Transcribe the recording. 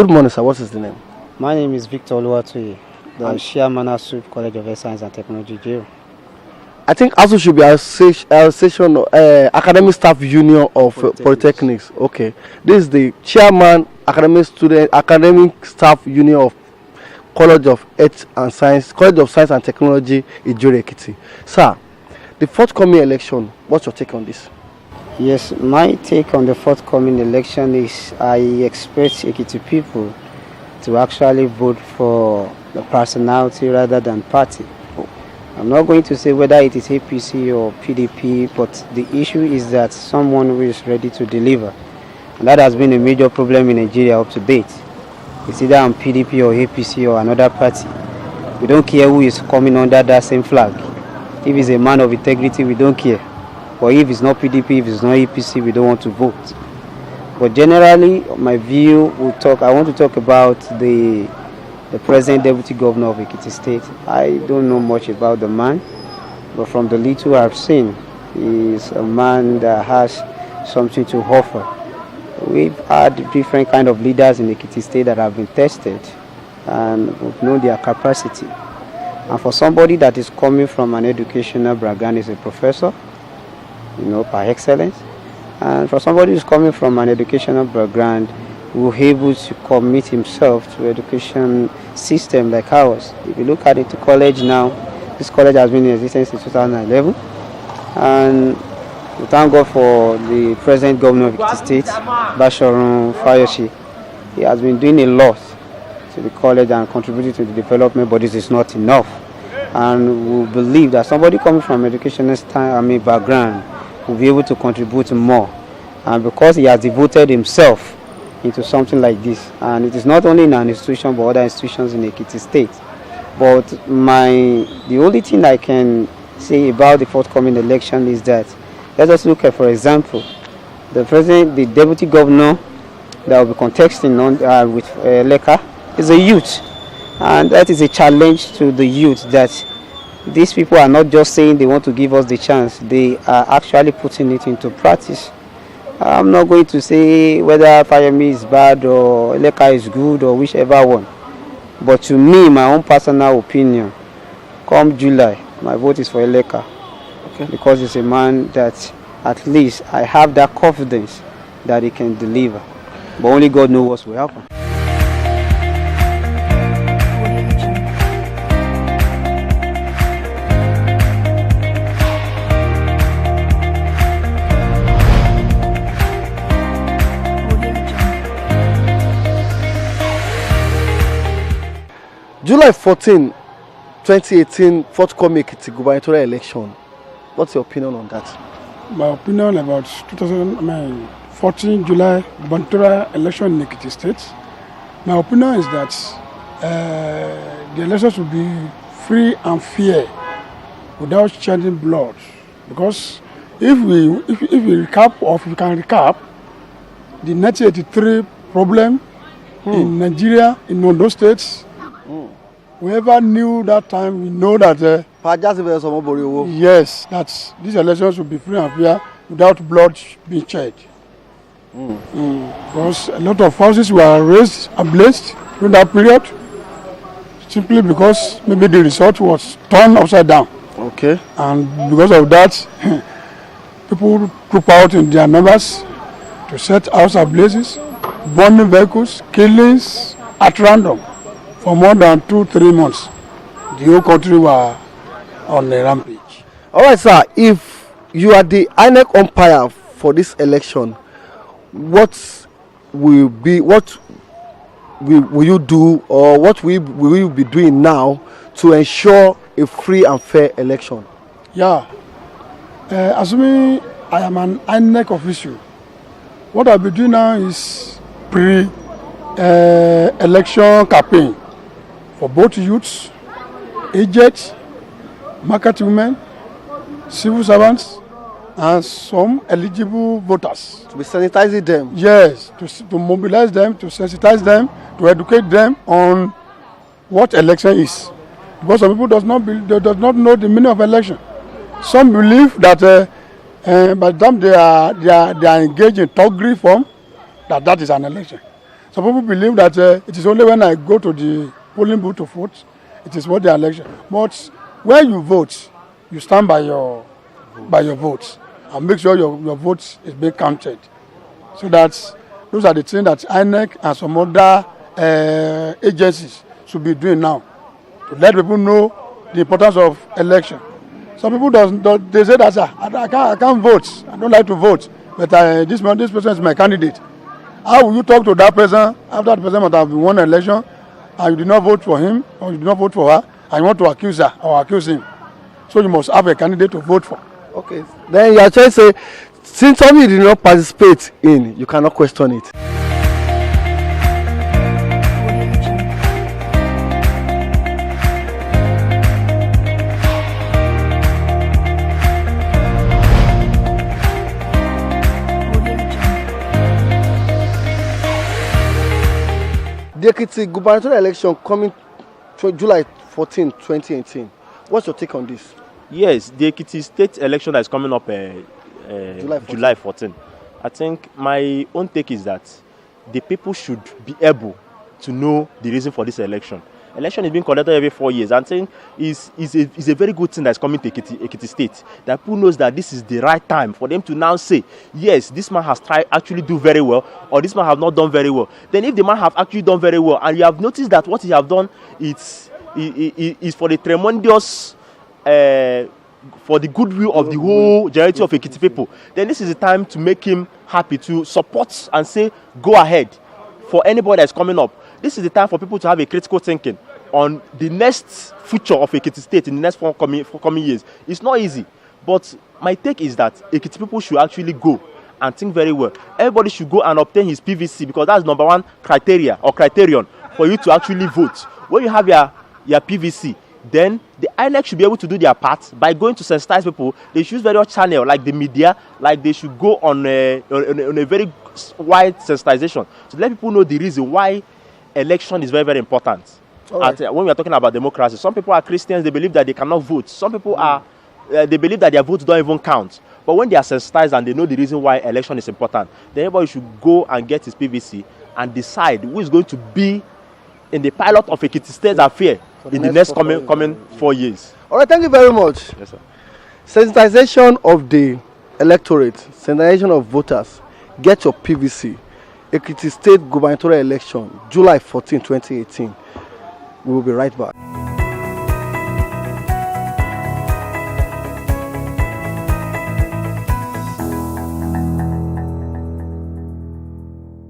Good morning, sir. What is the name? My name is Victor Oluwatoye, the chairman of Soup College of Health Science and Technology, Jail. I think also should be a session academic staff union of polytechnics. Okay, this is the chairman academic staff union of College of Health and Science, College of Science and Technology, Ekiti. Sir, the forthcoming election. What's your take on this? Yes, my take on the forthcoming election is I expect Ekiti people to actually vote for the personality rather than party. I'm not going to say whether it is APC or PDP, but the issue is that someone who is ready to deliver. And that has been a major problem in Nigeria up to date. It's either on PDP or APC or another party. We don't care who is coming under that same flag. If he's a man of integrity, we don't care. But if it's not PDP, if it's not APC, we don't want to vote. But generally, my view, I want to talk about the present deputy governor of Ekiti State. I don't know much about the man, but from the little I've seen, he's a man that has something to offer. We've had different kind of leaders in Ekiti State that have been tested, and we've known their capacity. And for somebody that is coming from an educational background, is a professor, par excellence, and for somebody who's coming from an educational background who is able to commit himself to education system like ours. If you look at it to college now, this college has been in existence since 2011, and we thank God for the present governor of Ekiti State, Basharun Fayoshi. He has been doing a lot to the college and contributing to the development, but this is not enough. And we believe that somebody coming from educational background will be able to contribute more. And because he has devoted himself into something like this, and it is not only in an institution but other institutions in Ekiti State. But the only thing I can say about the forthcoming election is that let us look at, for example, the deputy governor that will be contesting with Leka is a youth, and that is a challenge to the youth that these people are not just saying they want to give us the chance, they are actually putting it into practice. I'm not going to say whether Fayemi is bad or Leka is good or whichever one. But to me, my own personal opinion, come July, my vote is for Leka. Okay. Because he's a man that at least I have that confidence that he can deliver. But only God knows what will happen. July 14, 2018, forthcoming Ekiti gubernatorial election. What's your opinion on that? My opinion about 2014 July gubernatorial election in Ekiti State. My opinion is that the elections will be free and fair without shedding blood. Because if we can recap the 1983 problem in Nigeria, in Ondo States. Whoever knew that time, we know that yes, that these elections will be free and fair without blood being shed. Because a lot of houses were raised and blazed during that period, simply because maybe the result was turned upside down. Okay. And because of that, people troop out in their numbers to set house ablaze, burning vehicles, killings at random. For more than 2-3 months, the whole country were on a rampage. All right, sir. If you are the INEC umpire for this election, what will you do, or what will you be doing now to ensure a free and fair election? Yeah. Assuming I am an INEC official, what I'll be doing now is pre-election campaign for both youths, aged, market women, civil servants, and some eligible voters. To be sensitizing them? Yes, to mobilize them, to sensitize them, to educate them on what election is. Because some people does not know the meaning of election. Some believe that by the time they are engaged in thuggery form, that is an election. Some people believe that it is only when I go to the polling booth to vote, it is what the election. But when you vote, you stand by your vote and make sure your vote is being counted. So that those are the things that INEC and some other agencies should be doing now to let people know the importance of election. Some people they say that I can't vote. I don't like to vote, but this person is my candidate. How will you talk to that person after the person might have won an election and you did not vote for him or you did not vote for her and you want to accuse her or accuse him? So you must have a candidate to vote for. Okay. Then you are trying to say, since somebody did not participate in, you cannot question it. The Ekiti gubernatorial election coming July 14, 2018. What's your take on this? Yes, the Ekiti state election that is coming up July 14. I think my own take is that the people should be able to know the reason for this election. Election is being conducted every 4 years. I think is a very good thing that's coming to Ekiti State. That people knows that this is the right time for them to now say, yes, this man has tried actually do very well, or this man have not done very well. Then if the man have actually done very well, and you have noticed that what he have done is for the tremendous for the goodwill of the whole majority of Ekiti people, then this is the time to make him happy, to support and say, go ahead for anybody that's coming up. This is the time for people to have a critical thinking on the next future of Ekiti State in the next four coming years. It's not easy, but my take is that Ekiti people should actually go and think very well. Everybody should go and obtain his PVC because that's number one criteria or criterion for you to actually vote. When you have your PVC, then the INEC should be able to do their part by going to sensitize people. They should use various channels like the media, like they should go on a very wide sensitization to let people know the reason why election is very, very important. Right. When we are talking about democracy, some people are Christians, they believe that they cannot vote. Some people are, they believe that their votes don't even count. But when they are sensitized and they know the reason why election is important, then everybody should go and get his PVC and decide who is going to be in the pilot of Ekiti State affair in the next coming 4 years. All right, thank you very much. Yes, sir. Sensitization of the electorate, sensitization of voters. Get your PVC. Ekiti State gubernatorial election, July 14, 2018. We will be right back.